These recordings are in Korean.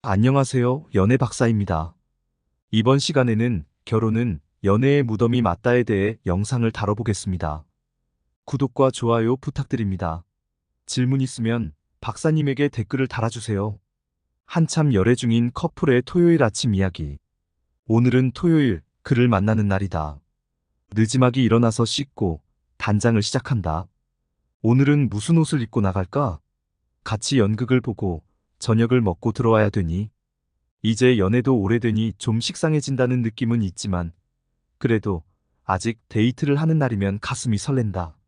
안녕하세요. 연애 박사입니다. 이번 시간에는 결혼은 연애의 무덤이 맞다에 대해 영상을 다뤄보겠습니다. 구독과 좋아요 부탁드립니다. 질문 있으면 박사님에게 댓글을 달아주세요. 한참 열애 중인 커플의 토요일 아침 이야기. 오늘은 토요일, 그를 만나는 날이다. 늦지막이 일어나서 씻고 단장을 시작한다. 오늘은 무슨 옷을 입고 나갈까? 같이 연극을 보고 저녁을 먹고 들어와야 되니? 이제 연애도 오래되니 좀 식상해진다는 느낌은 있지만 그래도 아직 데이트를 하는 날이면 가슴이 설렌다.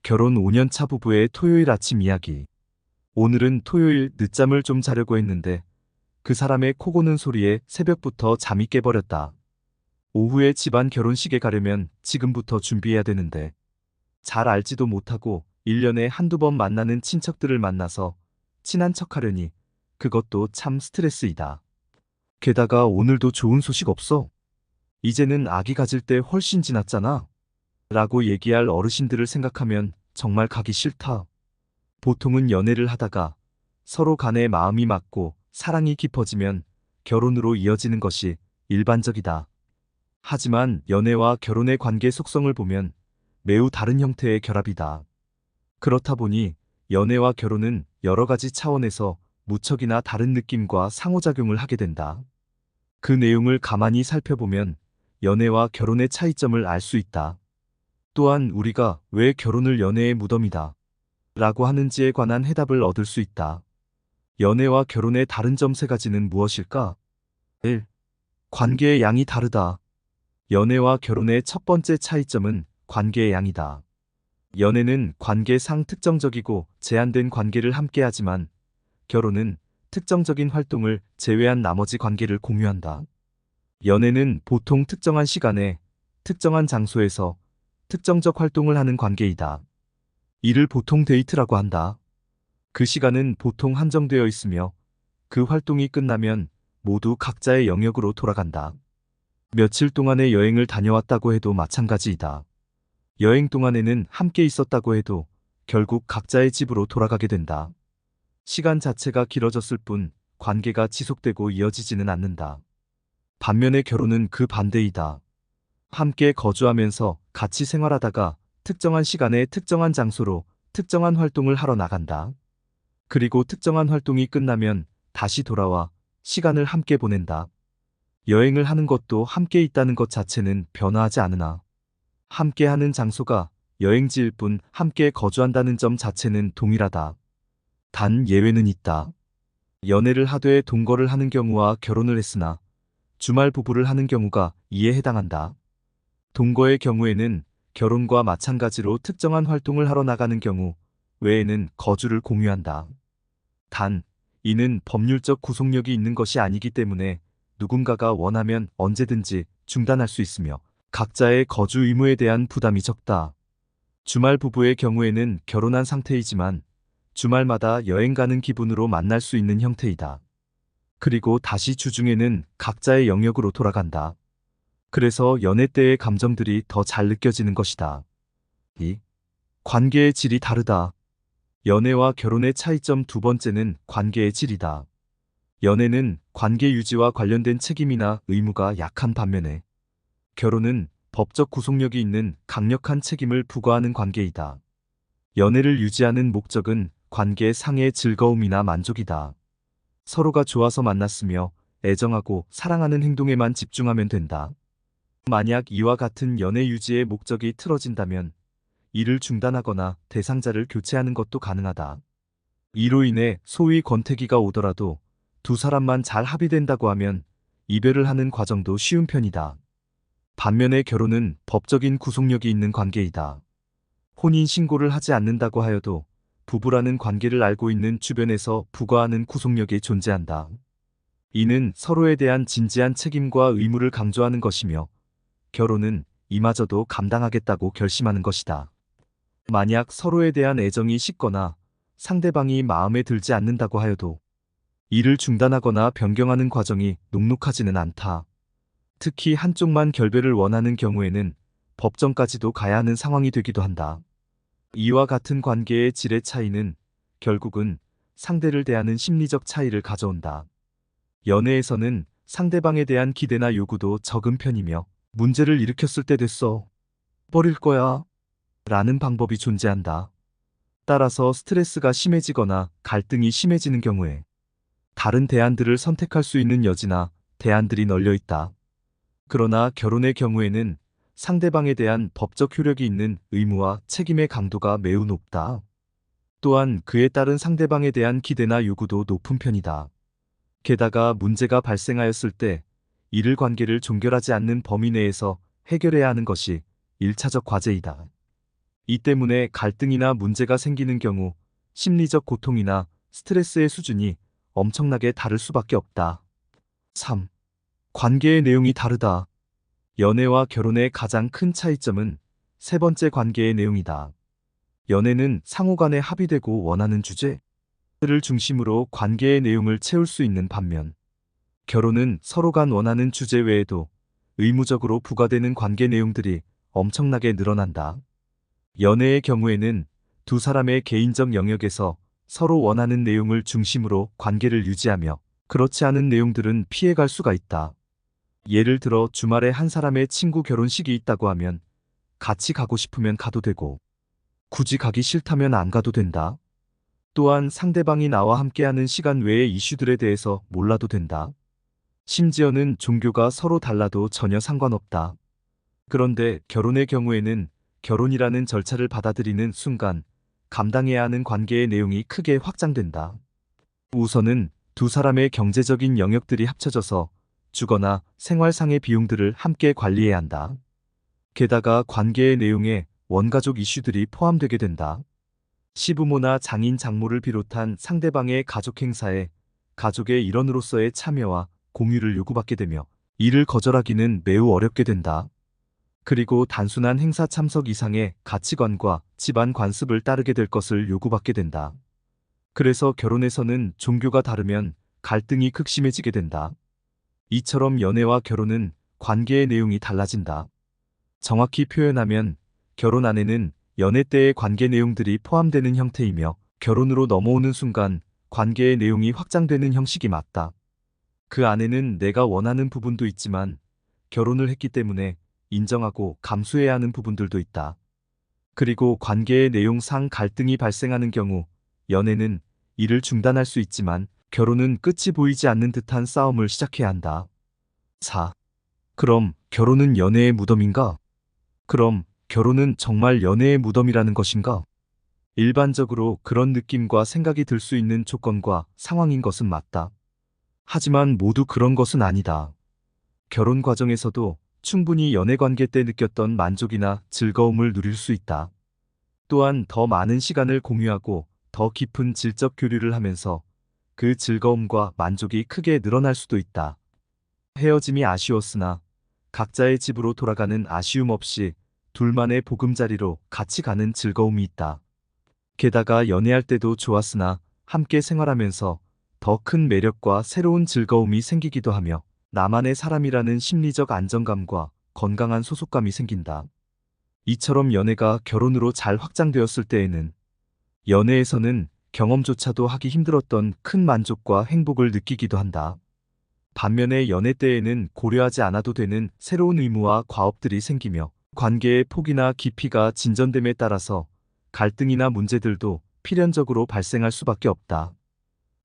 결혼 5년 차 부부의 토요일 아침 이야기. 오늘은 토요일 늦잠을 좀 자려고 했는데 그 사람의 코 고는 소리에 새벽부터 잠이 깨버렸다. 오후에 집안 결혼식에 가려면 지금부터 준비해야 되는데 잘 알지도 못하고 1년에 한두 번 만나는 친척들을 만나서 친한 척하려니 그것도 참 스트레스이다. 게다가 오늘도 좋은 소식 없어. 이제는 아기 가질 때 훨씬 지났잖아. 라고 얘기할 어르신들을 생각하면 정말 가기 싫다. 보통은 연애를 하다가 서로 간에 마음이 맞고 사랑이 깊어지면 결혼으로 이어지는 것이 일반적이다. 하지만 연애와 결혼의 관계 속성을 보면 매우 다른 형태의 결합이다. 그렇다 보니 연애와 결혼은 여러 가지 차원에서 무척이나 다른 느낌과 상호작용을 하게 된다. 그 내용을 가만히 살펴보면 연애와 결혼의 차이점을 알 수 있다. 또한 우리가 왜 결혼을 연애의 무덤이다 라고 하는지에 관한 해답을 얻을 수 있다. 연애와 결혼의 다른 점 세 가지는 무엇일까? 1. 관계의 양이 다르다. 연애와 결혼의 첫 번째 차이점은 관계의 양이다. 연애는 관계상 특정적이고 제한된 관계를 함께하지만 결혼은 특정적인 활동을 제외한 나머지 관계를 공유한다. 연애는 보통 특정한 시간에, 특정한 장소에서 특정적 활동을 하는 관계이다. 이를 보통 데이트라고 한다. 그 시간은 보통 한정되어 있으며 그 활동이 끝나면 모두 각자의 영역으로 돌아간다. 며칠 동안의 여행을 다녀왔다고 해도 마찬가지이다. 여행 동안에는 함께 있었다고 해도 결국 각자의 집으로 돌아가게 된다. 시간 자체가 길어졌을 뿐 관계가 지속되고 이어지지는 않는다. 반면에 결혼은 그 반대이다. 함께 거주하면서 같이 생활하다가 특정한 시간에 특정한 장소로 특정한 활동을 하러 나간다. 그리고 특정한 활동이 끝나면 다시 돌아와 시간을 함께 보낸다. 여행을 하는 것도 함께 있다는 것 자체는 변화하지 않으나 함께 하는 장소가 여행지일 뿐 함께 거주한다는 점 자체는 동일하다. 단 예외는 있다. 연애를 하되 동거를 하는 경우와 결혼을 했으나 주말 부부를 하는 경우가 이에 해당한다. 동거의 경우에는 결혼과 마찬가지로 특정한 활동을 하러 나가는 경우 외에는 거주를 공유한다. 단, 이는 법률적 구속력이 있는 것이 아니기 때문에 누군가가 원하면 언제든지 중단할 수 있으며 각자의 거주 의무에 대한 부담이 적다. 주말 부부의 경우에는 결혼한 상태이지만 주말마다 여행 가는 기분으로 만날 수 있는 형태이다. 그리고 다시 주중에는 각자의 영역으로 돌아간다. 그래서 연애 때의 감정들이 더 잘 느껴지는 것이다. 2. 관계의 질이 다르다. 연애와 결혼의 차이점 두 번째는 관계의 질이다. 연애는 관계 유지와 관련된 책임이나 의무가 약한 반면에 결혼은 법적 구속력이 있는 강력한 책임을 부과하는 관계이다. 연애를 유지하는 목적은 관계 상의 즐거움이나 만족이다. 서로가 좋아서 만났으며 애정하고 사랑하는 행동에만 집중하면 된다. 만약 이와 같은 연애 유지의 목적이 틀어진다면 이를 중단하거나 대상자를 교체하는 것도 가능하다. 이로 인해 소위 권태기가 오더라도 두 사람만 잘 합의된다고 하면 이별을 하는 과정도 쉬운 편이다. 반면에 결혼은 법적인 구속력이 있는 관계이다. 혼인신고를 하지 않는다고 하여도 부부라는 관계를 알고 있는 주변에서 부과하는 구속력이 존재한다. 이는 서로에 대한 진지한 책임과 의무를 강조하는 것이며 결혼은 이마저도 감당하겠다고 결심하는 것이다. 만약 서로에 대한 애정이 식거나 상대방이 마음에 들지 않는다고 하여도 이를 중단하거나 변경하는 과정이 녹록하지는 않다. 특히 한쪽만 결별을 원하는 경우에는 법정까지도 가야 하는 상황이 되기도 한다. 이와 같은 관계의 질의 차이는 결국은 상대를 대하는 심리적 차이를 가져온다. 연애에서는 상대방에 대한 기대나 요구도 적은 편이며 문제를 일으켰을 때 됐어. 버릴 거야. 라는 방법이 존재한다. 따라서 스트레스가 심해지거나 갈등이 심해지는 경우에 다른 대안들을 선택할 수 있는 여지나 대안들이 널려 있다. 그러나 결혼의 경우에는 상대방에 대한 법적 효력이 있는 의무와 책임의 강도가 매우 높다. 또한 그에 따른 상대방에 대한 기대나 요구도 높은 편이다. 게다가 문제가 발생하였을 때 이를 관계를 종결하지 않는 범위 내에서 해결해야 하는 것이 1차적 과제이다. 이 때문에 갈등이나 문제가 생기는 경우 심리적 고통이나 스트레스의 수준이 엄청나게 다를 수밖에 없다. 3. 관계의 내용이 다르다. 연애와 결혼의 가장 큰 차이점은 세 번째 관계의 내용이다. 연애는 상호간에 합의되고 원하는 주제를 중심으로 관계의 내용을 채울 수 있는 반면, 결혼은 서로 간 원하는 주제 외에도 의무적으로 부과되는 관계 내용들이 엄청나게 늘어난다. 연애의 경우에는 두 사람의 개인적 영역에서 서로 원하는 내용을 중심으로 관계를 유지하며 그렇지 않은 내용들은 피해갈 수가 있다. 예를 들어 주말에 한 사람의 친구 결혼식이 있다고 하면 같이 가고 싶으면 가도 되고 굳이 가기 싫다면 안 가도 된다. 또한 상대방이 나와 함께하는 시간 외의 이슈들에 대해서 몰라도 된다. 심지어는 종교가 서로 달라도 전혀 상관없다. 그런데 결혼의 경우에는 결혼이라는 절차를 받아들이는 순간 감당해야 하는 관계의 내용이 크게 확장된다. 우선은 두 사람의 경제적인 영역들이 합쳐져서 주거나 생활상의 비용들을 함께 관리해야 한다. 게다가 관계의 내용에 원가족 이슈들이 포함되게 된다. 시부모나 장인 장모를 비롯한 상대방의 가족 행사에 가족의 일원으로서의 참여와 공유를 요구받게 되며 이를 거절하기는 매우 어렵게 된다. 그리고 단순한 행사 참석 이상의 가치관과 집안 관습을 따르게 될 것을 요구받게 된다. 그래서 결혼에서는 종교가 다르면 갈등이 극심해지게 된다. 이처럼 연애와 결혼은 관계의 내용이 달라진다. 정확히 표현하면 결혼 안에는 연애 때의 관계 내용들이 포함되는 형태이며 결혼으로 넘어오는 순간 관계의 내용이 확장되는 형식이 맞다. 그 안에는 내가 원하는 부분도 있지만 결혼을 했기 때문에 인정하고 감수해야 하는 부분들도 있다. 그리고 관계의 내용상 갈등이 발생하는 경우 연애는 이를 중단할 수 있지만 결혼은 끝이 보이지 않는 듯한 싸움을 시작해야 한다. 4. 그럼 결혼은 연애의 무덤인가? 그럼 결혼은 정말 연애의 무덤이라는 것인가? 일반적으로 그런 느낌과 생각이 들 수 있는 조건과 상황인 것은 맞다. 하지만 모두 그런 것은 아니다. 결혼 과정에서도 충분히 연애 관계 때 느꼈던 만족이나 즐거움을 누릴 수 있다. 또한 더 많은 시간을 공유하고 더 깊은 질적 교류를 하면서 그 즐거움과 만족이 크게 늘어날 수도 있다. 헤어짐이 아쉬웠으나 각자의 집으로 돌아가는 아쉬움 없이 둘만의 보금자리로 같이 가는 즐거움이 있다. 게다가 연애할 때도 좋았으나 함께 생활하면서 더 큰 매력과 새로운 즐거움이 생기기도 하며 나만의 사람이라는 심리적 안정감과 건강한 소속감이 생긴다. 이처럼 연애가 결혼으로 잘 확장되었을 때에는 연애에서는 경험조차도 하기 힘들었던 큰 만족과 행복을 느끼기도 한다. 반면에 연애 때에는 고려하지 않아도 되는 새로운 의무와 과업들이 생기며 관계의 폭이나 깊이가 진전됨에 따라서 갈등이나 문제들도 필연적으로 발생할 수밖에 없다.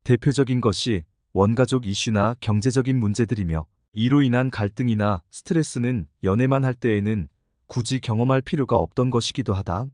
대표적인 것이 원가족 이슈나 경제적인 문제들이며 이로 인한 갈등이나 스트레스는 연애만 할 때에는 굳이 경험할 필요가 없던 것이기도 하다.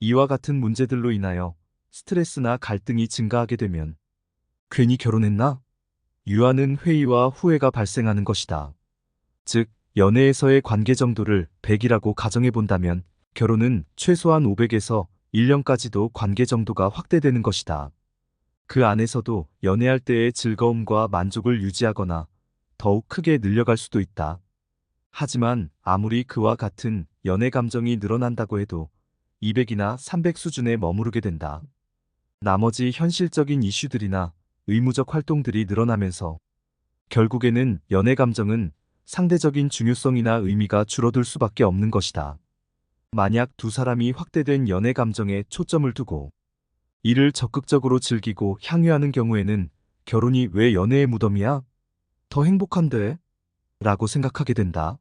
이와 같은 문제들로 인하여 스트레스나 갈등이 증가하게 되면 괜히 결혼했나? 유하는 회의와 후회가 발생하는 것이다. 즉, 연애에서의 관계 정도를 100이라고 가정해 본다면 결혼은 최소한 500에서 1년까지도 관계 정도가 확대되는 것이다. 그 안에서도 연애할 때의 즐거움과 만족을 유지하거나 더욱 크게 늘려갈 수도 있다. 하지만 아무리 그와 같은 연애 감정이 늘어난다고 해도 200이나 300 수준에 머무르게 된다. 나머지 현실적인 이슈들이나 의무적 활동들이 늘어나면서 결국에는 연애 감정은 상대적인 중요성이나 의미가 줄어들 수밖에 없는 것이다. 만약 두 사람이 확대된 연애 감정에 초점을 두고 이를 적극적으로 즐기고 향유하는 경우에는 결혼이 왜 연애의 무덤이야? 더 행복한데? 라고 생각하게 된다.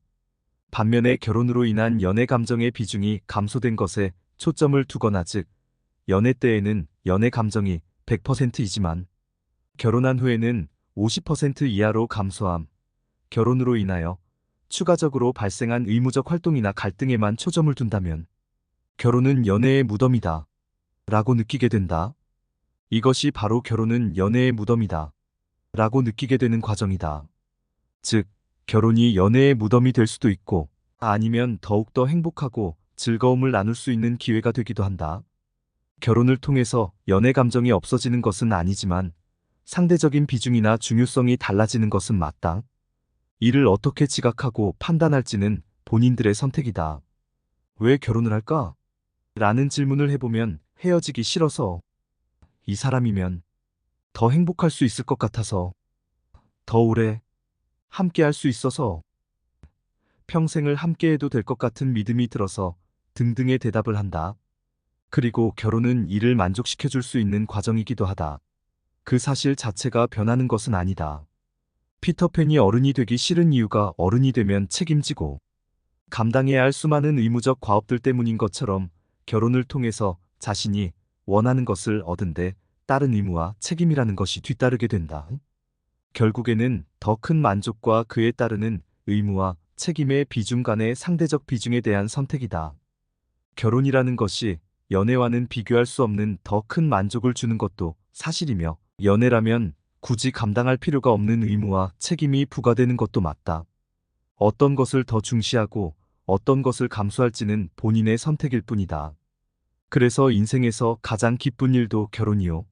반면에 결혼으로 인한 연애 감정의 비중이 감소된 것에 초점을 두거나 즉, 연애 때에는 연애 감정이 100%이지만 결혼한 후에는 50% 이하로 감소함. 결혼으로 인하여 추가적으로 발생한 의무적 활동이나 갈등에만 초점을 둔다면 결혼은 연애의 무덤이다. 라고 느끼게 된다. 이것이 바로 결혼은 연애의 무덤이다. 라고 느끼게 되는 과정이다. 즉, 결혼이 연애의 무덤이 될 수도 있고 아니면 더욱더 행복하고 즐거움을 나눌 수 있는 기회가 되기도 한다. 결혼을 통해서 연애 감정이 없어지는 것은 아니지만 상대적인 비중이나 중요성이 달라지는 것은 맞다. 이를 어떻게 지각하고 판단할지는 본인들의 선택이다. 왜 결혼을 할까? 라는 질문을 해보면 헤어지기 싫어서, 이 사람이면 더 행복할 수 있을 것 같아서, 더 오래 함께 할 수 있어서, 평생을 함께 해도 될 것 같은 믿음이 들어서 등등의 대답을 한다. 그리고 결혼은 이를 만족시켜 줄 수 있는 과정이기도 하다. 그 사실 자체가 변하는 것은 아니다. 피터팬이 어른이 되기 싫은 이유가 어른이 되면 책임지고 감당해야 할 수많은 의무적 과업들 때문인 것처럼 결혼을 통해서 자신이 원하는 것을 얻은데 다른 의무와 책임이라는 것이 뒤따르게 된다. 결국에는 더 큰 만족과 그에 따르는 의무와 책임의 비중 간의 상대적 비중에 대한 선택이다. 결혼이라는 것이 연애와는 비교할 수 없는 더 큰 만족을 주는 것도 사실이며, 연애라면 굳이 감당할 필요가 없는 의무와 책임이 부과되는 것도 맞다. 어떤 것을 더 중시하고 어떤 것을 감수할지는 본인의 선택일 뿐이다. 그래서 인생에서 가장 기쁜 일도 결혼이요.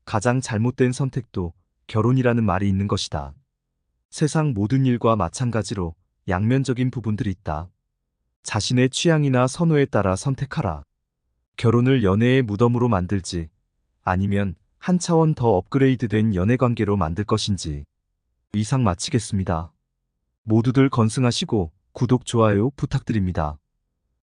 가장 잘못된 선택도 결혼이라는 말이 있는 것이다. 세상 모든 일과 마찬가지로 양면적인 부분들이 있다. 자신의 취향이나 선호에 따라 선택하라. 결혼을 연애의 무덤으로 만들지 아니면 한 차원 더 업그레이드된 연애관계로 만들 것인지. 이상 마치겠습니다. 모두들 건승하시고 구독, 좋아요 부탁드립니다.